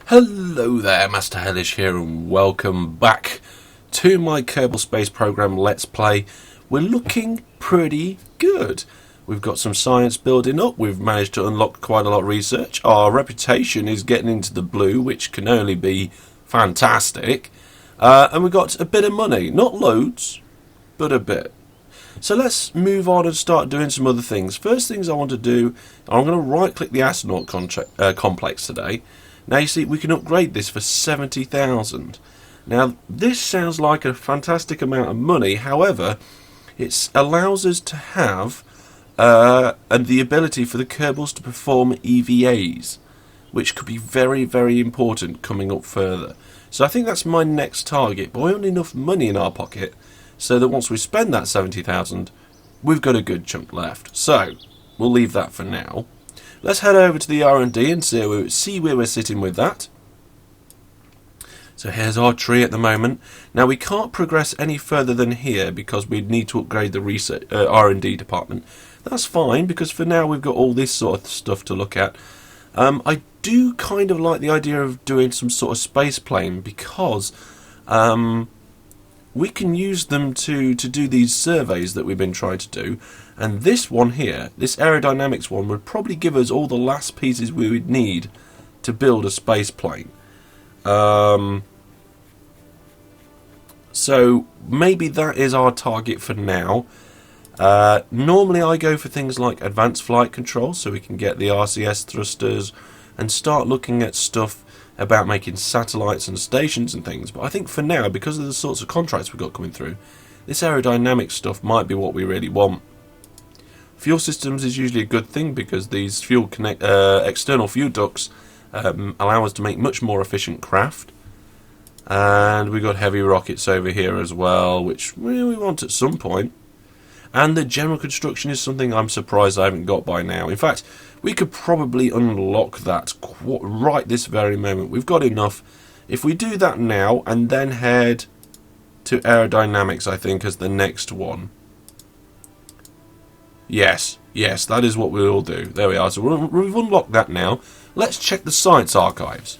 Hello there, Master Hellish here, and welcome back to my Kerbal Space Program Let's Play. We're looking pretty good. We've got some science building up, we've managed to unlock quite a lot of research, our reputation is getting into the blue, which can only be fantastic, and we've got a bit of money, not loads, but a bit. So let's move on and start doing some other things. First things I want to do, I'm going to right click the astronaut complex today. Now you see we can upgrade this for 70,000. Now this sounds like a fantastic amount of money, however it allows us to have and the ability for the Kerbals to perform EVAs, which could be very, very important coming up further. So I think that's my next target, but we want enough money in our pocket so that once we spend that 70,000 we've got a good chunk left. So we'll leave that for now. Let's head over to the R&D and see where we're sitting with that. So here's our tree at the moment. Now we can't progress any further than here because we need to upgrade the research R&D department. That's fine because for now we've got all this sort of stuff to look at. I do kind of like the idea of doing some sort of space plane because we can use them to do these surveys that we've been trying to do. And this one here, this aerodynamics one, would probably give us all the last pieces we would need to build a space plane. So maybe that is our target for now. Normally I go for things like advanced flight control, so we can get the RCS thrusters and start looking at stuff about making satellites and stations and things. But I think for now, because of the sorts of contracts we've got coming through, this aerodynamic stuff might be what we really want. Fuel systems is usually a good thing because these external fuel ducts allow us to make much more efficient craft. And we've got heavy rockets over here as well, which we want at some point. And the general construction is something I'm surprised I haven't got by now. In fact, we could probably unlock that right this very moment. We've got enough. If we do that now and then head to aerodynamics, I think, as the next one. Yes, that is what we'll do. There we are. So we've unlocked that now. Let's check the science archives.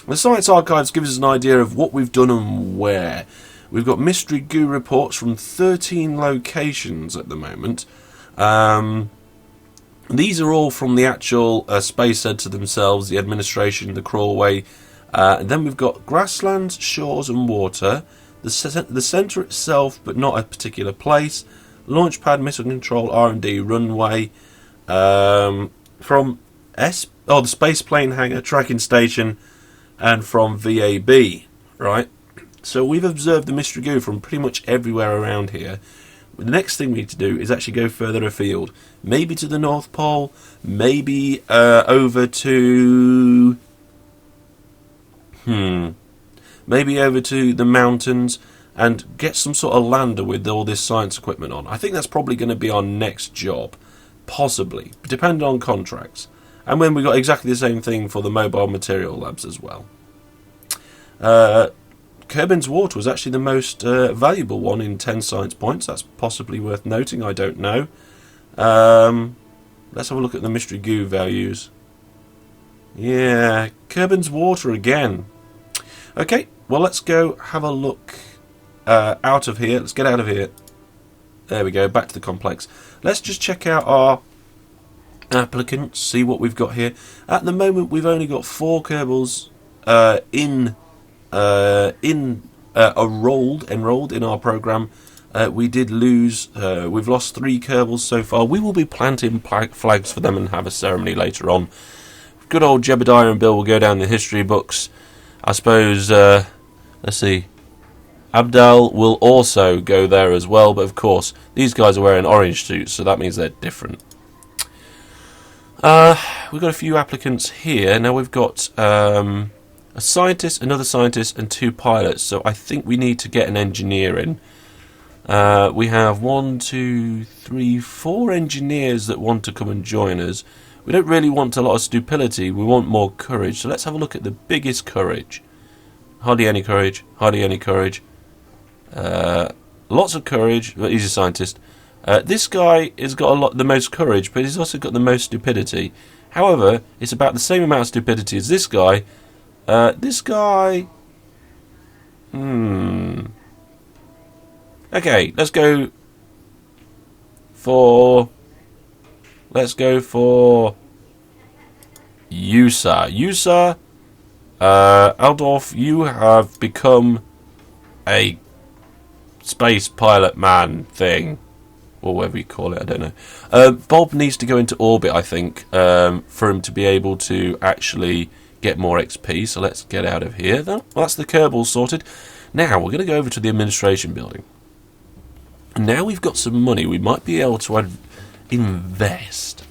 The science archives gives us an idea of what we've done and where. We've got mystery goo reports from 13 locations at the moment. These are all from the actual space centre themselves, the administration, the crawlway. And then we've got grasslands, shores and water. The centre itself, but not a particular place. Launchpad, missile control, R&D, runway. From the space plane hangar, tracking station, and from VAB, right? So we've observed the mystery goo from pretty much everywhere around here. The next thing we need to do is actually go further afield. Maybe to the North Pole, maybe over to... Maybe over to the mountains and get some sort of lander with all this science equipment on. I think that's probably going to be our next job. Possibly. Depending on contracts. And when we've got exactly the same thing for the mobile material labs as well. Kerbin's water was actually the most valuable one in 10 science points. That's possibly worth noting, I don't know. Let's have a look at the mystery goo values. Yeah, Kerbin's water again. Okay, well let's go have a look out of here. Let's get out of here. There we go, back to the complex. Let's just check out our applicants, see what we've got here. At the moment we've only got 4 Kerbals enrolled in our program. We did lose, we've lost 3 Kerbals so far. We will be planting flags for them and have a ceremony later on. Good old Jebediah and Bill will go down the history books. I suppose, let's see, Abdal will also go there as well, but of course these guys are wearing orange suits, so that means they're different. We've got a few applicants here. Now we've got a scientist, another scientist, and 2 pilots. So I think we need to get an engineer in. We have 1, 2, 3, 4 engineers that want to come and join us. We don't really want a lot of stupidity. We want more courage. So let's have a look at the biggest courage. Hardly any courage. Hardly any courage. Lots of courage, but he's a scientist. This guy has got the most courage, but he's also got the most stupidity. However, it's about the same amount of stupidity as this guy, This guy... Okay, let's go for Yusa. Yusa, Aldorf, you have become a space pilot man thing, or whatever you call it, I don't know. Bob needs to go into orbit, I think, for him to be able to actually get more XP, so let's get out of here then. Well, that's the Kerbal sorted. Now, we're going to go over to the administration building. Now we've got some money, we might be able to invest.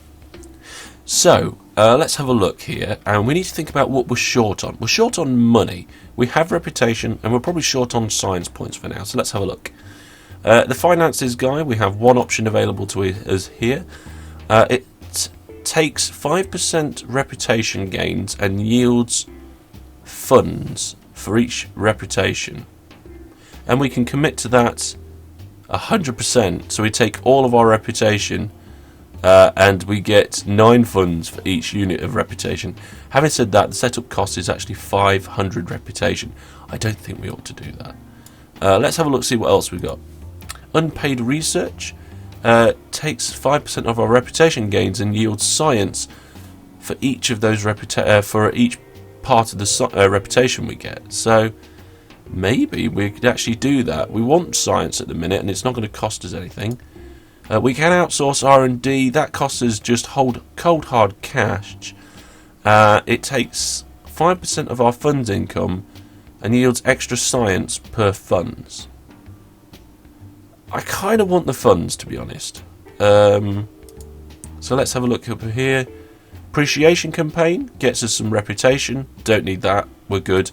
So, let's have a look here, and we need to think about what we're short on. We're short on money, we have reputation, and we're probably short on science points for now, so let's have a look. The finances guy, we have one option available to us here. It takes 5% reputation gains and yields funds for each reputation. And we can commit to that 100%, so we take all of our reputation and we get 9 funds for each unit of reputation. Having said that, the setup cost is actually 500 reputation. I don't think we ought to do that. Let's have a look, see what else we've got. Unpaid research takes 5% of our reputation gains and yields science for each of those for each part of the reputation we get. So maybe we could actually do that. We want science at the minute, and it's not going to cost us anything. We can outsource R&D. That costs us just cold hard cash. It takes 5% of our funds income and yields extra science per funds. I kind of want the funds, to be honest. So let's have a look up here. Appreciation campaign gets us some reputation. Don't need that. We're good.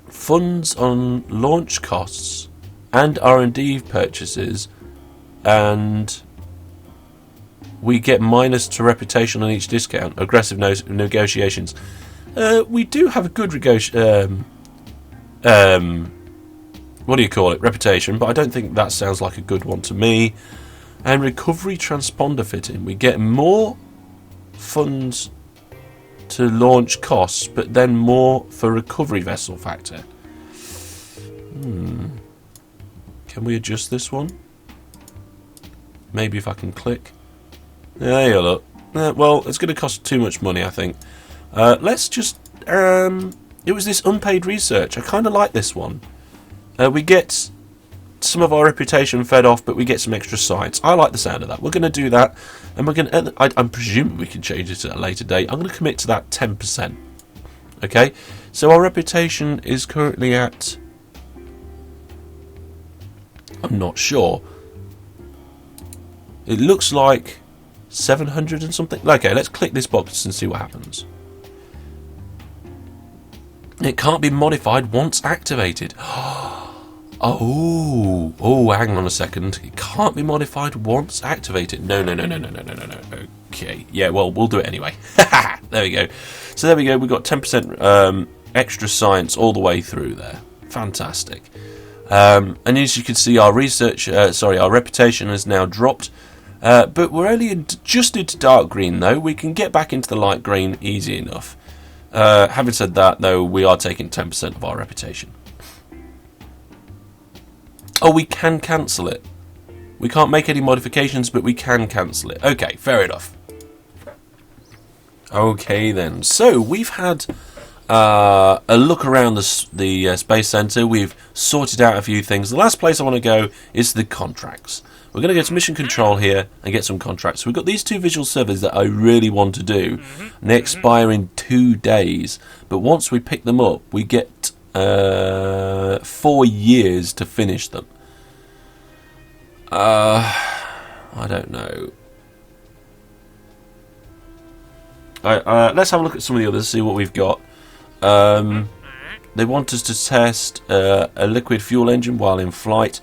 Funds on launch costs and R&D purchases, and we get minus to reputation on each discount. Aggressive negotiations. We do have a good what do you call it? Reputation, but I don't think that sounds like a good one to me. And recovery transponder fitting. We get more funds to launch costs, but then more for recovery vessel factor. Can we adjust this one? Maybe if I can click. There you look. Well, it's going to cost too much money, I think. Let's just... it was this unpaid research. I kind of like this one. We get some of our reputation fed off, but we get some extra science. I like the sound of that. We're going to do that, and we're going to... I'm presuming we can change it at a later date. I'm going to commit to that 10%. Okay? So our reputation is currently at... I'm not sure. It looks like 700 and something. Okay, let's click this box and see what happens. It can't be modified once activated. Oh, hang on a second. It can't be modified once activated. No. Okay, yeah, well, we'll do it anyway. There we go. So there we go. We've got 10% extra science all the way through there. Fantastic. And as you can see, our our reputation has now dropped. But we're only just into dark green, though. We can get back into the light green easy enough. Having said that, though, we are taking 10% of our reputation. Oh, we can cancel it. We can't make any modifications, but we can cancel it. Okay, fair enough. Okay, then. So, we've had a look around the Space Centre. We've sorted out a few things. The last place I want to go is the contracts. We're going to go to Mission Control here and get some contracts. We've got these 2 visual surveys that I really want to do. And they expire in 2 days. But once we pick them up, we get 4 years to finish them. I don't know. Let's have a look at some of the others, see what we've got. They want us to test a liquid fuel engine while in flight.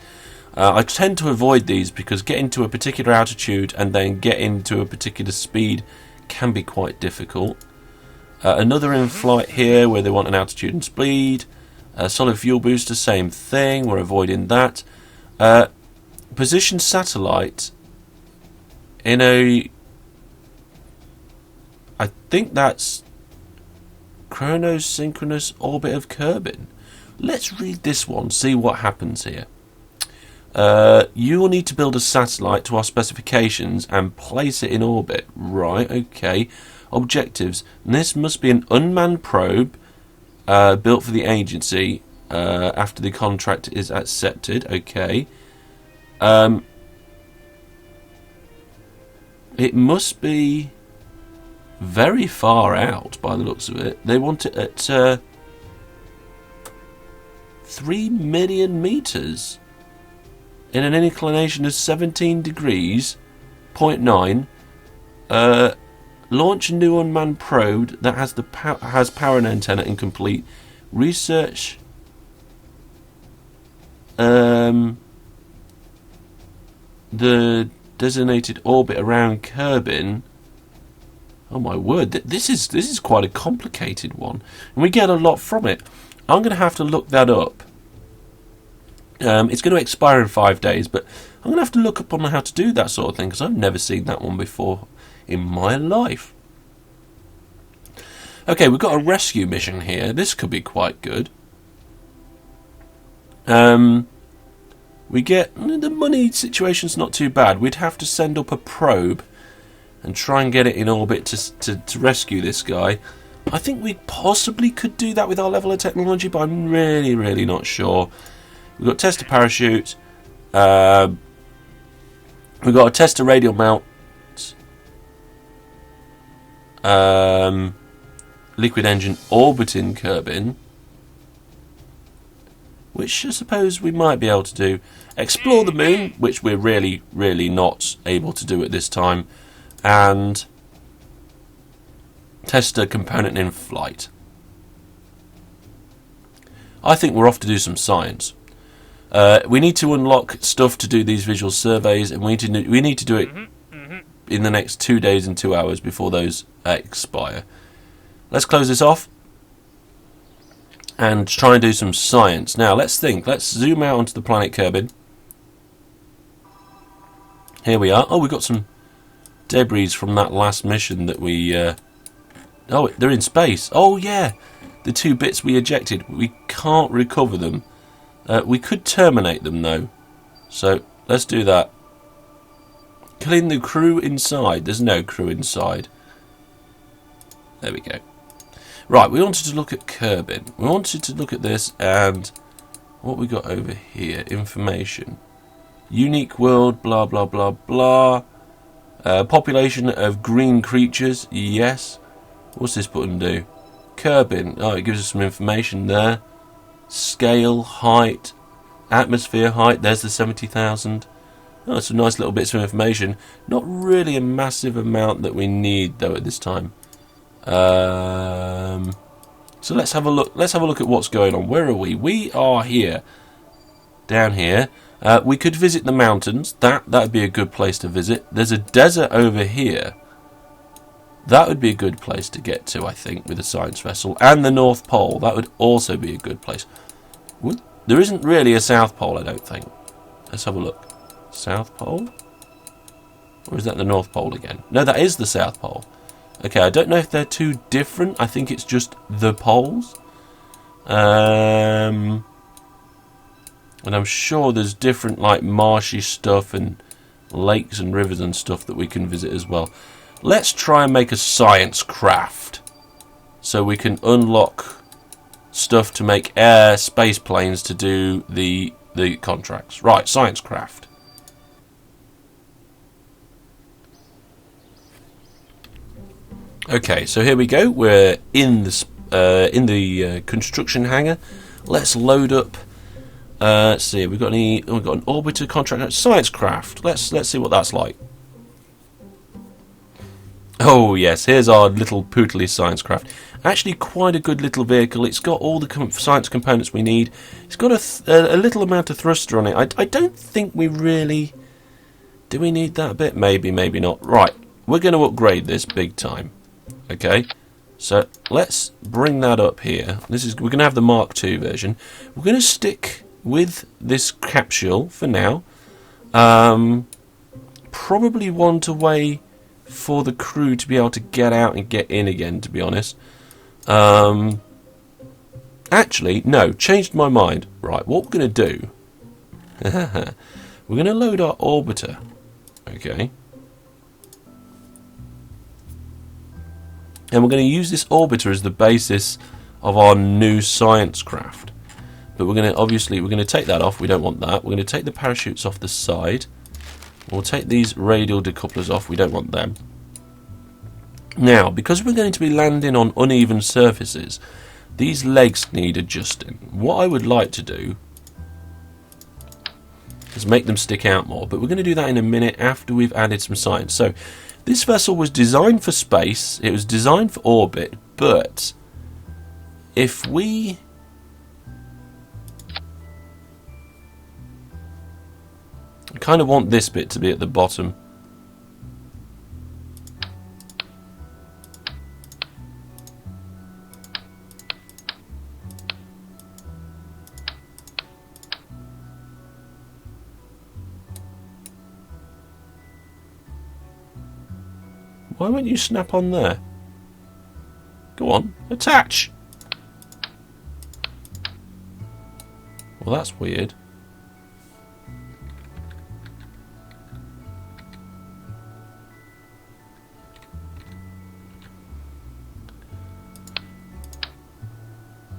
I tend to avoid these because getting to a particular altitude and then getting to a particular speed can be quite difficult. Another in flight here where they want an altitude and speed. Solid fuel booster, same thing. We're avoiding that. Position satellite in a... I think that's chronosynchronous orbit of Kerbin. Let's read this one, see what happens here. You will need to build a satellite to our specifications and place it in orbit. Right, okay. Objectives. This must be an unmanned probe built for the agency after the contract is accepted. Okay. It must be very far out by the looks of it. They want it at 3 million meters in an inclination of 17 degrees, 0.9. Launch a new unmanned probe that has has power and antenna incomplete. Research the designated orbit around Kerbin. Oh my word! This is quite a complicated one, and we get a lot from it. I'm going to have to look that up. It's going to expire in 5 days, but I'm going to have to look up on how to do that sort of thing because I've never seen that one before in my life. Okay, we've got a rescue mission here. This could be quite good. We get the money situation's not too bad. We'd have to send up a probe and try and get it in orbit to rescue this guy. I think we possibly could do that with our level of technology, but I'm really not sure. We've got tester parachute. We've got a tester radial mount. Liquid engine orbiting Kerbin, which I suppose we might be able to do. Explore the moon, which we're really not able to do at this time, and test a component in flight. I think we're off to do some science. We need to unlock stuff to do these visual surveys, and we need to do it in the next 2 days and 2 hours before those expire. Let's close this off and try and do some science. Now, let's think. Let's zoom out onto the planet Kerbin. Here we are. Oh, we've got some debris from that last mission that we... Oh, they're in space. Oh, yeah. The 2 bits we ejected. We can't recover them. We could terminate them, though. So, let's do that. Killing the crew inside. There's no crew inside. There we go. Right, we wanted to look at Kerbin. We wanted to look at this and what we got over here. Information. Unique world, blah, blah, blah, blah. Population of green creatures. Yes. What's this button do? Kerbin. Oh, it gives us some information there. Scale, height, atmosphere height. There's the 70,000. Oh, some nice little bits of information. Not really a massive amount that we need, though, at this time. So let's have a look. Let's have a look at what's going on. Where are we? We are here, down here. We could visit the mountains. That'd be a good place to visit. There's a desert over here. That would be a good place to get to, I think, with a science vessel. And the North Pole. That would also be a good place. There isn't really a South Pole, I don't think. Let's have a look. South Pole? Or is that the North Pole again? No, that is the South Pole. Okay, I don't know if they're too different. I think it's just the poles. And I'm sure there's different, like, marshy stuff and lakes and rivers and stuff that we can visit as well. Let's try and make a science craft so we can unlock stuff to make air space planes to do the contracts. Right, science craft. Okay, so here we go. We're in the construction hangar. Let's load up. Let's see. We've got an orbiter contract. Science craft. Let's see what that's like. Oh yes, here's our little pootly science craft. Actually, quite a good little vehicle. It's got all the science components we need. It's got a little amount of thruster on it. I don't think we really... Do we need that bit? Maybe, maybe not. Right, we're going to upgrade this big time. Okay, so let's bring that up here. We're going to have the Mark II version. We're going to stick with this capsule for now. Probably want a way for the crew to be able to get out and get in again, to be honest. Actually, no, changed my mind. Right, what we're going to do, we're going to load our orbiter. Okay. And we're going to use this orbiter as the basis of our new science craft. But we're going to take that off. We don't want that. We're going to take the parachutes off the side. We'll take these radial decouplers off. We don't want them. Now, because we're going to be landing on uneven surfaces, these legs need adjusting. What I would like to do is make them stick out more, but we're going to do that in a minute after we've added some science. So, this vessel was designed for space, it was designed for orbit, but if we... I kind of want this bit to be at the bottom. Why won't you snap on there? Go on, attach! Well, that's weird.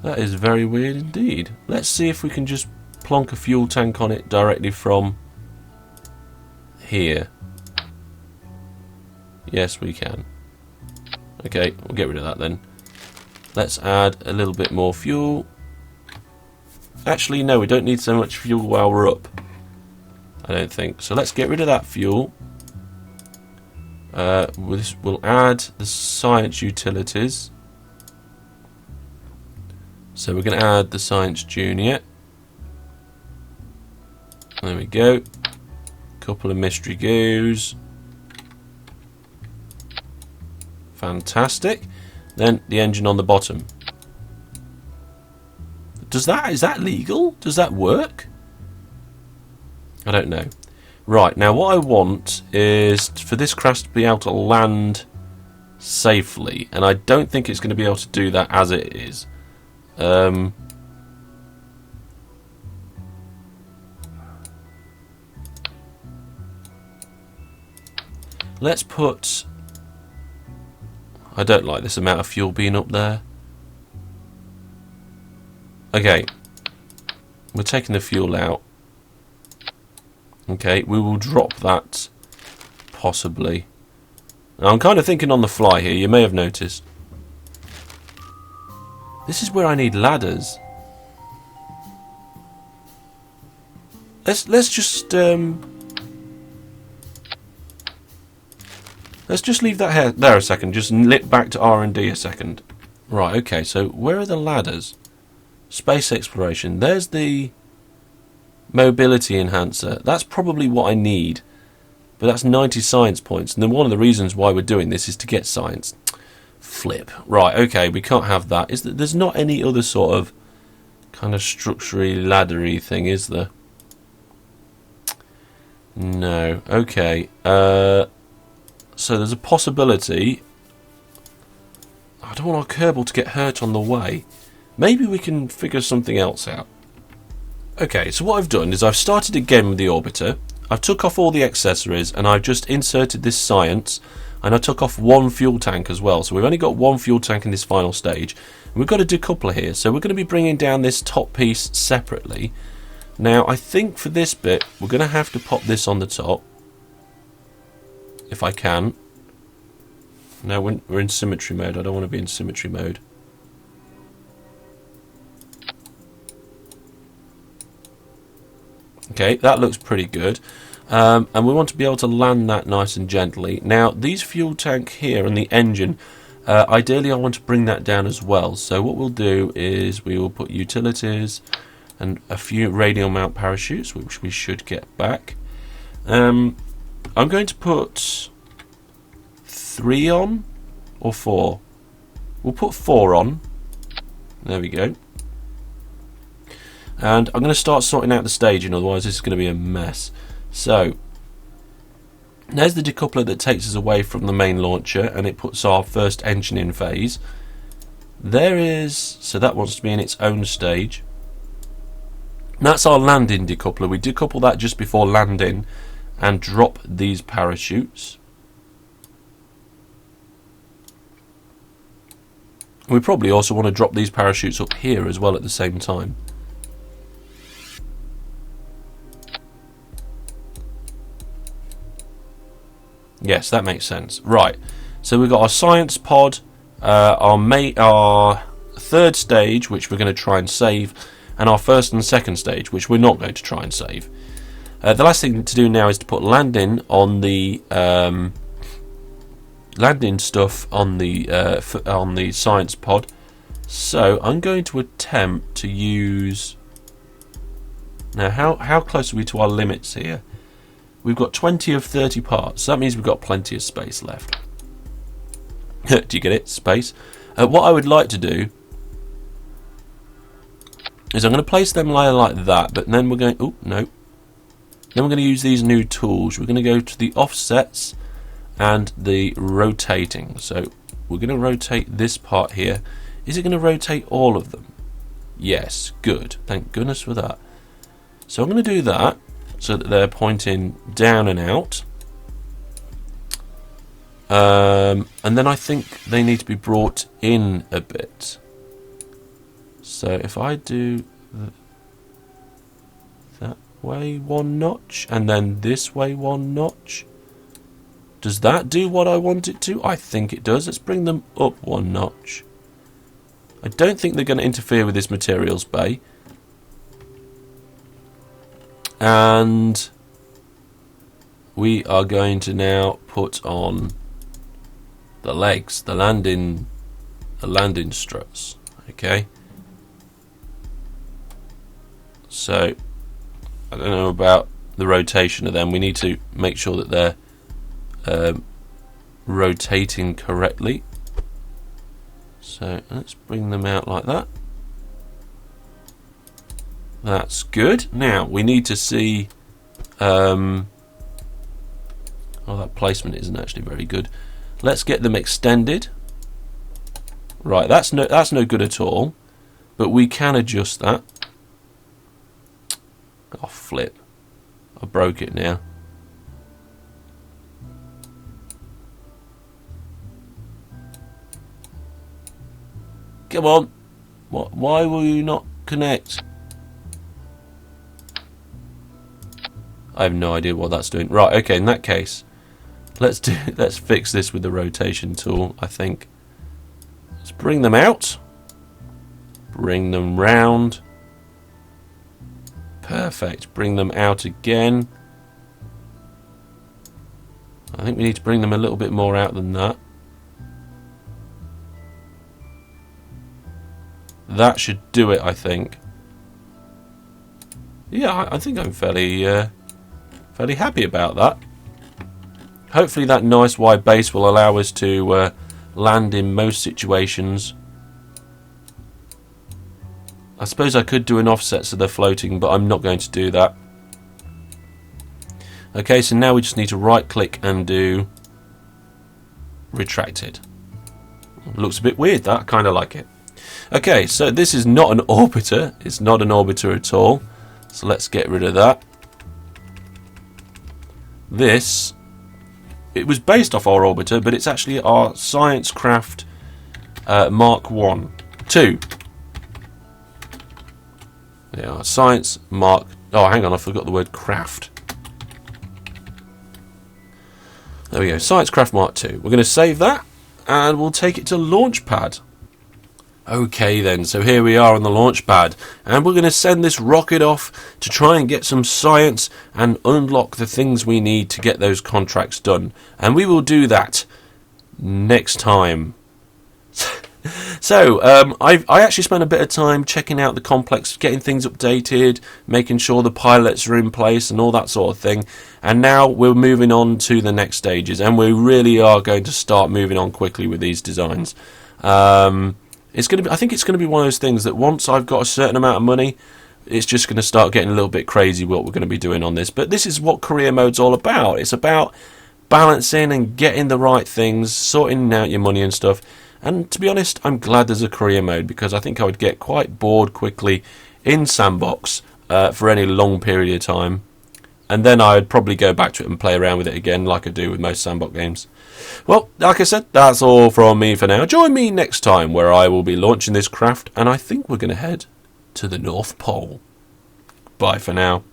That is very weird indeed. Let's see if we can just plonk a fuel tank on it directly from here. Yes, we can. Okay, we'll get rid of that then. Let's add a little bit more fuel. Actually, no, we don't need so much fuel while we're up. I don't think. So let's get rid of that fuel. We'll add the science utilities. So we're going to add the Science Junior. There we go. Couple of mystery goos. Fantastic. Then the engine on the bottom. Is that legal? Does that work? I don't know. Right, now what I want is for this craft to be able to land safely, and I don't think it's going to be able to do that as it is. Let's put... I don't like this amount of fuel being up there. Okay. We're taking the fuel out. Okay, we will drop that possibly. Now, I'm kind of thinking on the fly here, you may have noticed. This is where I need ladders. Let's just leave that there a second. Just nip back to R&D a second. Right, okay, so where are the ladders? Space exploration. There's the mobility enhancer. That's probably what I need. But that's 90 science points. And then one of the reasons why we're doing this is to get science. Flip. Right, okay, we can't have that. There's not any other sort of kind of structurally laddery thing, is there? No. Okay. So there's a possibility. I don't want our Kerbal to get hurt on the way. Maybe we can figure something else out. Okay, so what I've done is I've started again with the orbiter. I've took off all the accessories and I've just inserted this science, and I took off one fuel tank as well. So we've only got one fuel tank in this final stage. And we've got a decoupler here, so we're going to be bringing down this top piece separately. Now I think for this bit we're going to have to pop this on the top. If I can. Now we're in symmetry mode. I don't want to be in symmetry mode. Okay, that looks pretty good. And we want to be able to land that nice and gently. Now, these fuel tank here and the engine, ideally I want to bring that down as well. So what we'll do is we will put utilities and a few radial mount parachutes, which we should get back. I'm going to put 3 on or 4. We'll put 4 on. There we go. And I'm going to start sorting out the staging, otherwise this is going to be a mess. So, there's the decoupler that takes us away from the main launcher, and it puts our first engine in phase. There is, so that wants to be in its own stage. That's our landing decoupler. We decouple that just before landing and drop these parachutes. We probably also want to drop these parachutes up here as well at the same time. Yes, that makes sense. Right, so we've got our science pod, our third stage, which we're going to try and save, and our first and second stage, which we're not going to try and save. The last thing to do now is to put landing on the landing stuff on the science pod. So I'm going to attempt to use. Now, how close are we to our limits here? We've got 20 of 30 parts, so that means we've got plenty of space left. Do you get it? Space. What I would like to do is I'm going to place them like that, but then we're going. Oh no. Then we're going to use these new tools. We're going to go to the offsets and the rotating. So we're going to rotate this part here. Is it going to rotate all of them? Yes. Good. Thank goodness for that. So I'm going to do that so that they're pointing down and out. And then I think they need to be brought in a bit. So if I do that way one notch and then this way one notch, does that do what I want it to? I think it does. Let's bring them up one notch. I don't think they're going to interfere with this materials bay. And we are going to now put on the legs, the landing struts. Okay. So I don't know about the rotation of them. We need to make sure that they're rotating correctly. So let's bring them out like that. That's good. Now we need to see. Oh, that placement isn't actually very good. Let's get them extended. Right, that's no good at all. But we can adjust that. Oh, flip! I broke it now. Come on! What? Why will you not connect? I have no idea what that's doing. Right, okay, in that case, let's fix this with the rotation tool, I think. Let's bring them out. Bring them round. Perfect. Bring them out again. I think we need to bring them a little bit more out than that. That should do it, I think. Yeah, I think I'm fairly happy about that. Hopefully that nice wide base will allow us to land in most situations. I suppose I could do an offset so they're floating, but I'm not going to do that. Okay, so now we just need to right click and do retracted. Looks a bit weird, that. I kind of like it. Okay, so this is not an orbiter. It's not an orbiter at all. So let's get rid of that. This, it was based off our orbiter, but it's actually our Science Craft Mark 1. 2. Yeah, Science Mark... Oh, hang on, I forgot the word craft. There we go, Science Craft Mark 2. We're going to save that, and we'll take it to Launchpad. Okay then, so here we are on the launch pad, and we're going to send this rocket off to try and get some science and unlock the things we need to get those contracts done. And we will do that next time. So, I actually spent a bit of time checking out the complex, getting things updated, making sure the pilots are in place and all that sort of thing. And now we're moving on to the next stages, and we really are going to start moving on quickly with these designs. It's going to be, I think it's going to be one of those things that once I've got a certain amount of money, it's just going to start getting a little bit crazy what we're going to be doing on this. But this is what career mode's all about. It's about balancing and getting the right things, sorting out your money and stuff. And to be honest, I'm glad there's a career mode, because I think I would get quite bored quickly in sandbox for any long period of time. And then I would probably go back to it and play around with it again, like I do with most sandbox games. Well, like I said, that's all from me for now. Join me next time, where I will be launching this craft, and I think we're going to head to the North Pole. Bye for now.